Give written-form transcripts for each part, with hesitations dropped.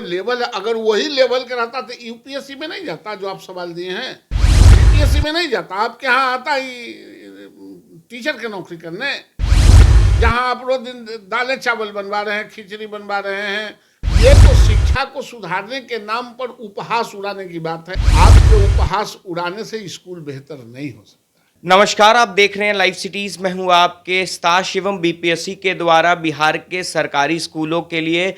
Level है, अगर वही लेवल का रहता तो यूपीएससी में नहीं जाता जो आप सवाल दिए हैं, यूपीएससी में नहीं जाता, आपके यहाँ आता ही टीचर की नौकरी करने, जहाँ आप रोज दिन दालें चावल बनवा रहे हैं, खिचड़ी बनवा रहे हैं। ये तो शिक्षा को सुधारने के नाम पर उपहास उड़ाने की बात है। आपके उपहास उड़ाने से स्कूल बेहतर नहीं हो सकता। नमस्कार, आप देख रहे हैं लाइव सिटीज। मैं हूं आपके स्टाश एवं बीपीएससी के द्वारा बिहार के सरकारी स्कूलों के लिए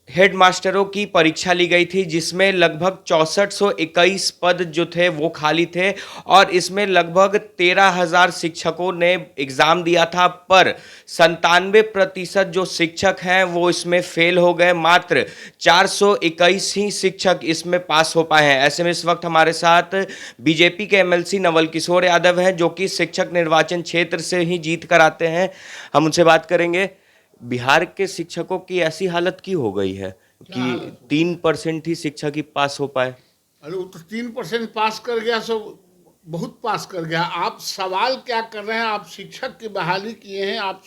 हेडमास्टरों की परीक्षा ली गई थी, जिसमें लगभग 6421 पद जो थे वो खाली थे और इसमें लगभग 13,000 शिक्षकों ने एग्ज़ाम दिया था, पर 97% जो शिक्षक हैं वो इसमें फेल हो गए। मात्र 421 ही शिक्षक इसमें पास हो पाए हैं। ऐसे में इस वक्त हमारे साथ बीजेपी के एमएलसी नवल किशोर यादव हैं, जो कि शिक्षक निर्वाचन क्षेत्र से ही जीत कर आते हैं। हम उनसे बात करेंगे। बिहार के शिक्षकों की ऐसी हालत क्यों हो गई है कि 3% ही शिक्षक ही पास हो पाए? अरे वो तो 3% पास कर गया, सो बहुत पास कर गया। आप सवाल क्या कर रहे हैं? आप शिक्षक की बहाली किए हैं, आप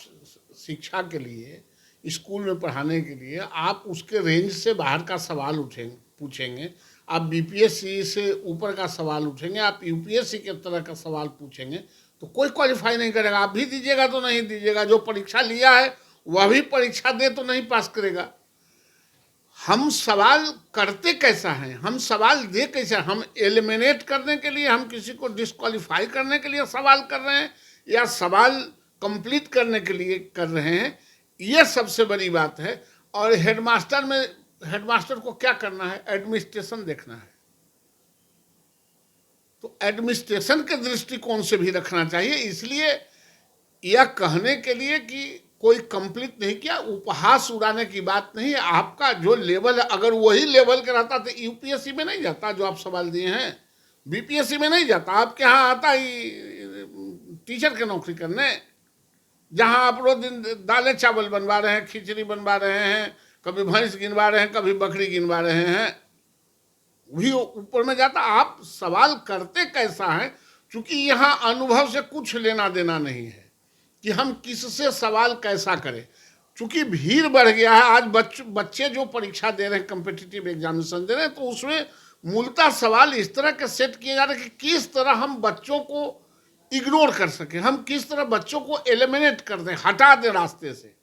शिक्षा के लिए, स्कूल में पढ़ाने के लिए आप उसके रेंज से बाहर का सवाल पूछेंगे। आप बीपीएससी से ऊपर का सवाल उठेंगे, आप यूपीएससी के तरह का सवाल पूछेंगे तो कोई क्वालिफाई नहीं करेगा। आप भी दीजिएगा तो नहीं दीजिएगा, जो परीक्षा लिया है वह भी परीक्षा दे तो नहीं पास करेगा। हम सवाल करते कैसा है, हम सवाल दे कैसे, हम एलिमिनेट करने के लिए, हम किसी को डिस्क्वालीफाई करने के लिए सवाल कर रहे हैं या सवाल कंप्लीट करने के लिए कर रहे हैं, ये सबसे बड़ी बात है। और हेडमास्टर को क्या करना है? एडमिनिस्ट्रेशन देखना है। तो एडमिनिस्ट्रेशन के दृष्टिकोण से भी रखना चाहिए। इसलिए यह कहने के लिए कि कोई कंप्लीट नहीं किया, उपहास उड़ाने की बात नहीं है। आपका जो लेवल है, अगर वही लेवल का रहता तो यूपीएससी में नहीं जाता जो आप सवाल दिए हैं, बीपीएससी में नहीं जाता, आपके यहाँ आता ही टीचर की नौकरी करने, जहाँ आप रोज दिन दालें चावल बनवा रहे हैं, खिचड़ी बनवा रहे हैं, कभी भैंस गिनवा रहे हैं, कभी बकरी गिनवा रहे हैं, वही ऊपर में जाता। आप सवाल करते कैसा है? चूंकि यहाँ अनुभव से कुछ लेना देना नहीं है कि हम किससे सवाल कैसा करें। चूंकि भीड़ बढ़ गया है, आज बच्चे जो परीक्षा दे रहे हैं, कम्पिटिटिव एग्जामिनेशन दे रहे हैं, तो उसमें मूलतः सवाल इस तरह के सेट किए जा रहे हैं कि किस तरह हम बच्चों को इग्नोर कर सकें, हम किस तरह बच्चों को एलिमिनेट कर दें, हटा दें रास्ते से।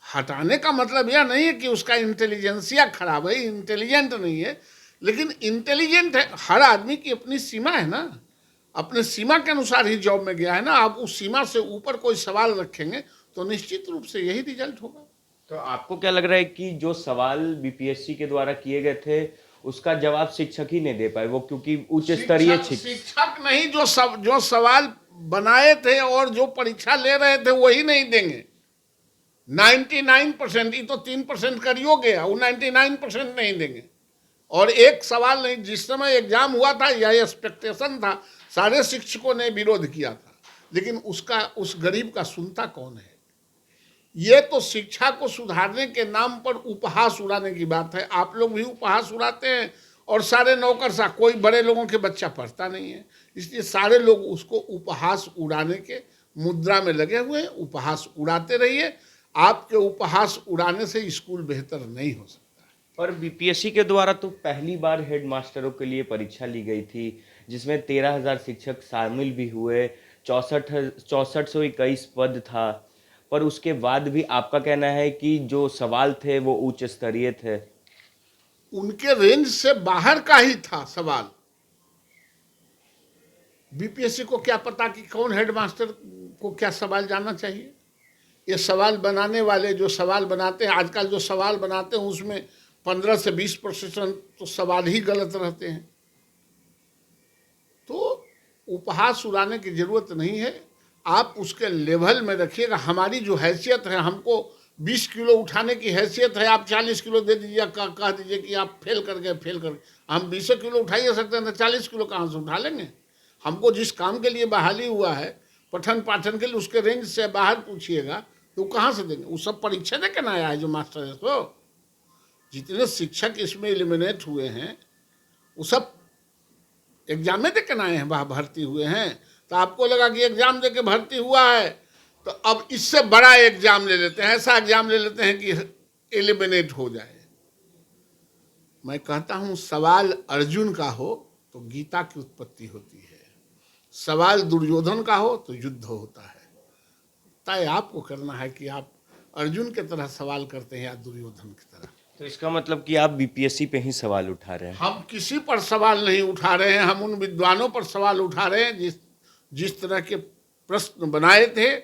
हटाने का मतलब यह नहीं है कि उसका इंटेलिजेंसिया खराब है, इंटेलिजेंट नहीं है, लेकिन इंटेलिजेंट है। हर आदमी की अपनी सीमा है ना, अपने सीमा के अनुसार ही जॉब में गया है ना। आप उस सीमा से ऊपर कोई सवाल रखेंगे तो निश्चित रूप से यही रिजल्ट होगा। तो आपको क्या लग रहा है कि जो सवाल बीपीएससी के द्वारा किए गए थे उसका जवाब शिक्षक ही नहीं दे पाए, वो क्योंकि उच्च स्तरीय शिक्षक नहीं, जो सवाल बनाए थे और जो परीक्षा ले रहे थे वही नहीं देंगे। 99%, ये तो 3% करियो गया, वो 99% नहीं देंगे। और एक सवाल नहीं, जिस समय एग्जाम हुआ था यह एक्सपेक्टेशन था, सारे शिक्षकों ने विरोध किया था, लेकिन उस गरीब का सुनता कौन है? ये तो शिक्षा को सुधारने के नाम पर उपहास उड़ाने की बात है। आप लोग भी उपहास उड़ाते हैं और सारे नौकरशाह, कोई बड़े लोगों के बच्चा पढ़ता नहीं है, इसलिए सारे लोग उसको उपहास उड़ाने के मुद्रा में लगे हुए हैं। उपहास उड़ाते रहिए, आपके उपहास उड़ाने से स्कूल बेहतर नहीं हो सकता। और बीपीएससी के द्वारा तो पहली बार हेडमास्टरों के लिए परीक्षा ली गई थी, जिसमें 13,000 शिक्षक शामिल भी हुए, 6421 पद था, पर उसके बाद भी आपका कहना है कि जो सवाल थे वो उच्च स्तरीय थे? उनके रेंज से बाहर का ही था सवाल। बीपीएससी को क्या पता कि कौन हेडमास्टर को क्या सवाल जानना चाहिए? ये सवाल बनाने वाले जो सवाल बनाते हैं, आजकल जो सवाल बनाते हैं उसमें 15 से 20% तो सवाल ही गलत रहते हैं। तो उपहास उड़ाने की जरूरत नहीं है, आप उसके लेवल में रखिएगा। हमारी जो हैसियत है, हमको 20 किलो उठाने की हैसियत है, आप 40 किलो दे दीजिए, कह दीजिए कि आप फेल कर गए। हम 20 किलो उठा ही सकते हैं, तो 40 किलो कहाँ से उठा लेंगे? हमको जिस काम के लिए बहाली हुआ है, पठन पाठन के लिए, उसके रेंज से बाहर पूछिएगा तो कहाँ से देंगे? वो सब परीक्षा दे के ना आया है जो मास्टर है। तो जितने शिक्षक इसमें एलिमिनेट हुए हैं वो सब एग्जाम में दे के ना आए हैं, वहाँ भर्ती हुए हैं। तो आपको लगा कि एग्जाम दे के भर्ती हुआ है तो अब इससे बड़ा एग्जाम ले लेते हैं, ऐसा एग्जाम ले लेते हैं कि एलिमिनेट हो जाए। मैं कहता हूं सवाल अर्जुन का हो तो गीता की उत्पत्ति होती है, सवाल दुर्योधन का हो तो युद्ध होता है। तय आपको करना है कि आप अर्जुन की तरह सवाल करते हैं या दुर्योधन की तरह। तो इसका मतलब कि आप बीपीएससी पे ही सवाल उठा रहे हैं। हम किसी पर सवाल नहीं उठा रहे हैं, हम उन विद्वानों पर सवाल उठा रहे हैं जिस तरह के प्रश्न बनाए थे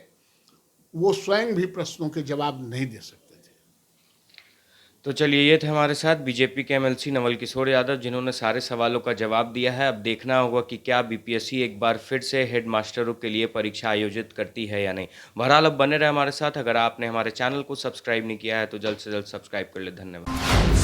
वो स्वयं भी प्रश्नों के जवाब नहीं दे सकते थे। तो चलिए, ये थे हमारे साथ बीजेपी के एमएलसी नवल किशोर यादव, जिन्होंने सारे सवालों का जवाब दिया है। अब देखना होगा कि क्या बीपीएससी एक बार फिर से हेड मास्टरों के लिए परीक्षा आयोजित करती है या नहीं। बहरहाल अब बने रहे हमारे साथ। अगर आपने हमारे चैनल को सब्सक्राइब नहीं किया है तो जल्द से जल्द सब्सक्राइब कर ले। धन्यवाद।